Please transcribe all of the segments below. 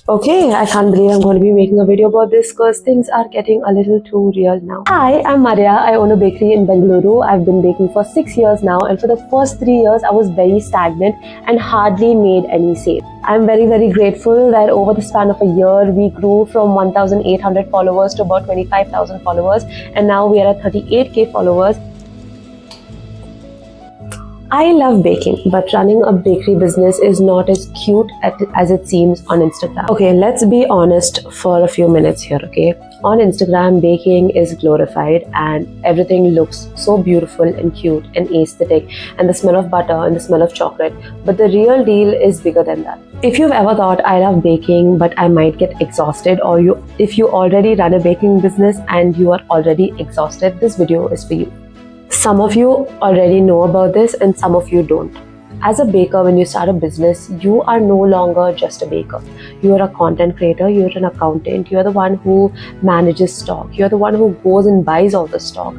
Okay, I can't believe I'm going to be making a video about this because things are getting a little too real now. Hi, I'm Maria. I own a bakery in Bengaluru. I've been baking for 6 years now, and for the first 3 years, I was very stagnant and hardly made any sales. I'm very grateful that over the span of a year, we grew from 1,800 followers to about 25,000 followers, and now we are at 38k followers. I love baking, but running a bakery business is not as cute as it seems on Instagram. Okay, let's be honest for a few minutes here, okay? On Instagram, baking is glorified and everything looks so beautiful and cute and aesthetic, and the smell of butter and the smell of chocolate. But the real deal is bigger than that. If you've ever thought, I love baking, but I might get exhausted, or if you already run a baking business and you are already exhausted, this video is for you. Some of you already know about this and some of you don't. As a baker, when you start a business, you are no longer just a baker. You are a content creator, you're an accountant, you're the one who manages stock, you're the one who goes and buys all the stock,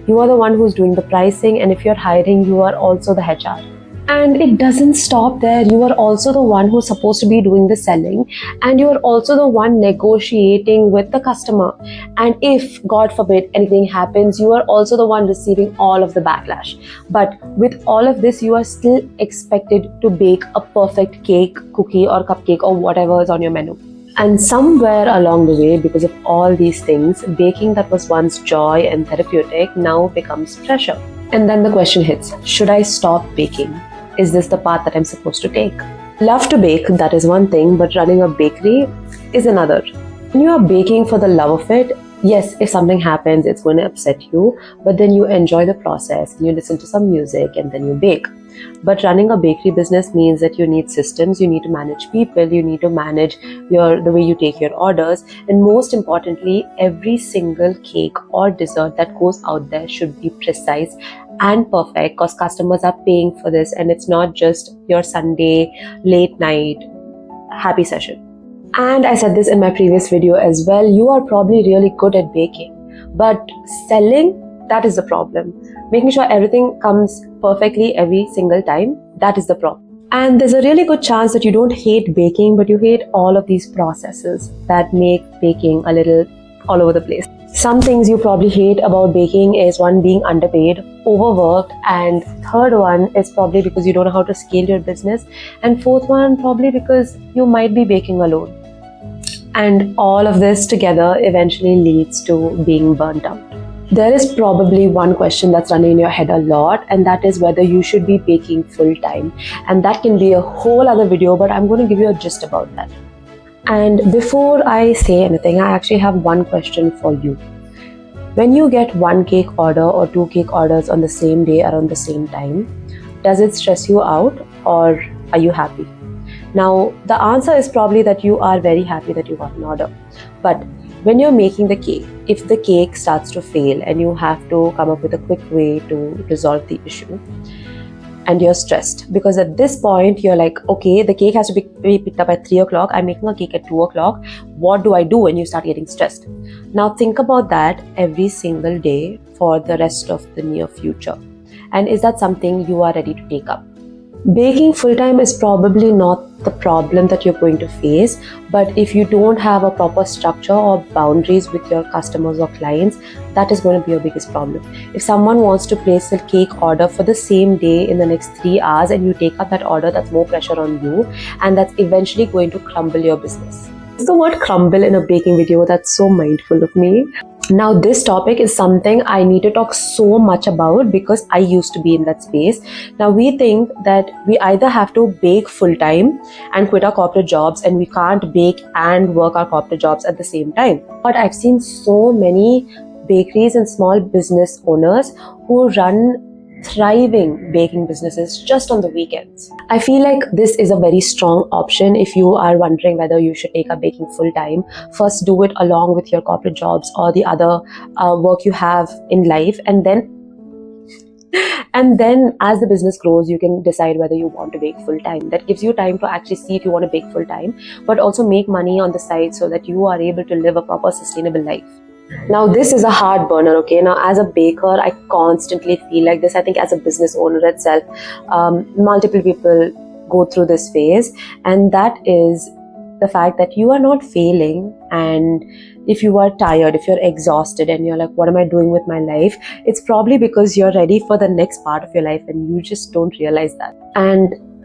you are the one who's doing the pricing, and if you're hiring, you are also the HR. And it doesn't stop there. You are also the one who's supposed to be doing the selling, and you are also the one negotiating with the customer. And if, God forbid, anything happens, you are also the one receiving all of the backlash. But with all of this, you are still expected to bake a perfect cake, cookie, or cupcake, or whatever is on your menu. And somewhere along the way, because of all these things, baking that was once joy and therapeutic now becomes pressure. And then the question hits, should I stop baking? Is this the path that I'm supposed to take? Love to bake, that is one thing, but running a bakery is another. When you are baking for the love of it, yes, if something happens, it's going to upset you, but then you enjoy the process, you listen to some music, and then you bake. But running a bakery business means that you need systems, you need to manage people, you need to manage the way you take your orders, and most importantly, every single cake or dessert that goes out there should be precise and perfect, because customers are paying for this, and it's not just your Sunday late night happy session. And I said this in my previous video as well, you are probably really good at baking, but selling, that is the problem. Making sure everything comes perfectly every single time, that is the problem. And there's a really good chance that you don't hate baking, but you hate all of these processes that make baking a little all over the place. Some things you probably hate about baking is one, being underpaid, overworked, and third one is probably because you don't know how to scale your business, and fourth one probably because you might be baking alone. And all of this together eventually leads to being burnt out. There is probably one question that's running in your head a lot, and that is whether you should be baking full time. And that can be a whole other video, but I'm going to give you a gist about that. And before I say anything, I actually have one question for you. When you get one cake order or two cake orders on the same day around the same time, does it stress you out, or are you happy? Now, the answer is probably that you are very happy that you got an order. But when you're making the cake, if the cake starts to fail and you have to come up with a quick way to resolve the issue, and you're stressed because at this point you're like, okay, the cake has to be picked up at 3 o'clock, I'm making a cake at 2 o'clock, what do I do when you start getting stressed? Now think about that every single day for the rest of the near future. And is that something you are ready to take up? Baking full-time is probably not the problem that you're going to face, but if you don't have a proper structure or boundaries with your customers or clients, that is going to be your biggest problem. If someone wants to place a cake order for the same day in the next 3 hours and you take up that order, that's more pressure on you, and that's eventually going to crumble your business. It's the word crumble in a baking video, that's so mindful of me. Now, this topic is something I need to talk so much about because I used to be in that space. Now, we think that we either have to bake full-time and quit our corporate jobs, and we can't bake and work our corporate jobs at the same time. But I've seen so many bakeries and small business owners who run thriving baking businesses just on the weekends. I feel like this is a very strong option if you are wondering whether you should take up baking full time. First, do it along with your corporate jobs or the other work you have in life, and then as the business grows, you can decide whether you want to bake full time. That gives you time to actually see if you want to bake full time, but also make money on the side so that you are able to live a proper sustainable life. Now, this is a hard burner, okay? Now, as a baker, I constantly feel like this. I think as a business owner itself, multiple people go through this phase, and that is the fact that you are not failing, and if you are tired, if you're exhausted and you're like, what am I doing with my life, it's probably because you're ready for the next part of your life and you just don't realize that.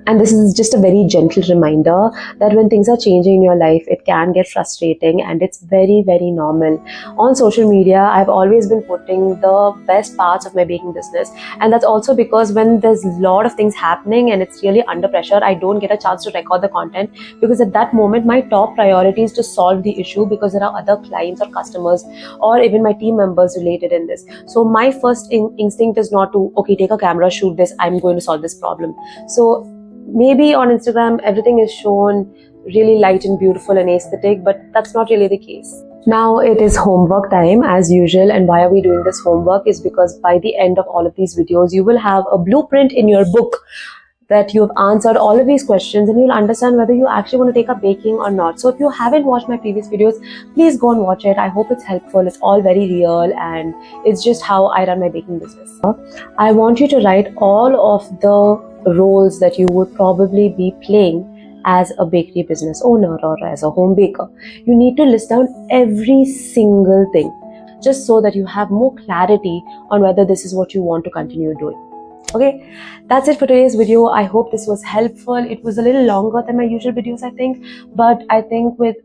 And this is just a very gentle reminder that when things are changing in your life, it can get frustrating, and it's very, very normal. On social media, I've always been putting the best parts of my baking business, and that's also because when there's a lot of things happening and it's really under pressure, I don't get a chance to record the content, because at that moment my top priority is to solve the issue, because there are other clients or customers or even my team members related in this. So my first instinct is not to, okay, take a camera, shoot this, I'm going to solve this problem. So maybe on Instagram everything is shown really light and beautiful and aesthetic, but that's not really the case. Now it is homework time as usual, and why are we doing this homework is because by the end of all of these videos you will have a blueprint in your book that you've answered all of these questions, and you'll understand whether you actually want to take up baking or not. So if you haven't watched my previous videos, please go and watch it. I hope it's helpful. It's all very real, and it's just how I run my baking business. I want you to write all of the roles that you would probably be playing as a bakery business owner or as a home baker. You need to list down every single thing, just so that you have more clarity on whether this is what you want to continue doing. Okay, that's it for today's video. I hope this was helpful. It was a little longer than my usual videos, I think, but I think with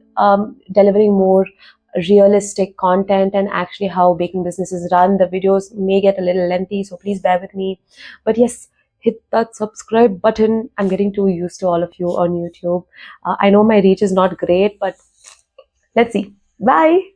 delivering more realistic content and actually how baking businesses run, the videos may get a little lengthy, so please bear with me. But yes, hit that subscribe button. I'm getting too used to all of you on YouTube. I know my reach is not great, but let's see. Bye.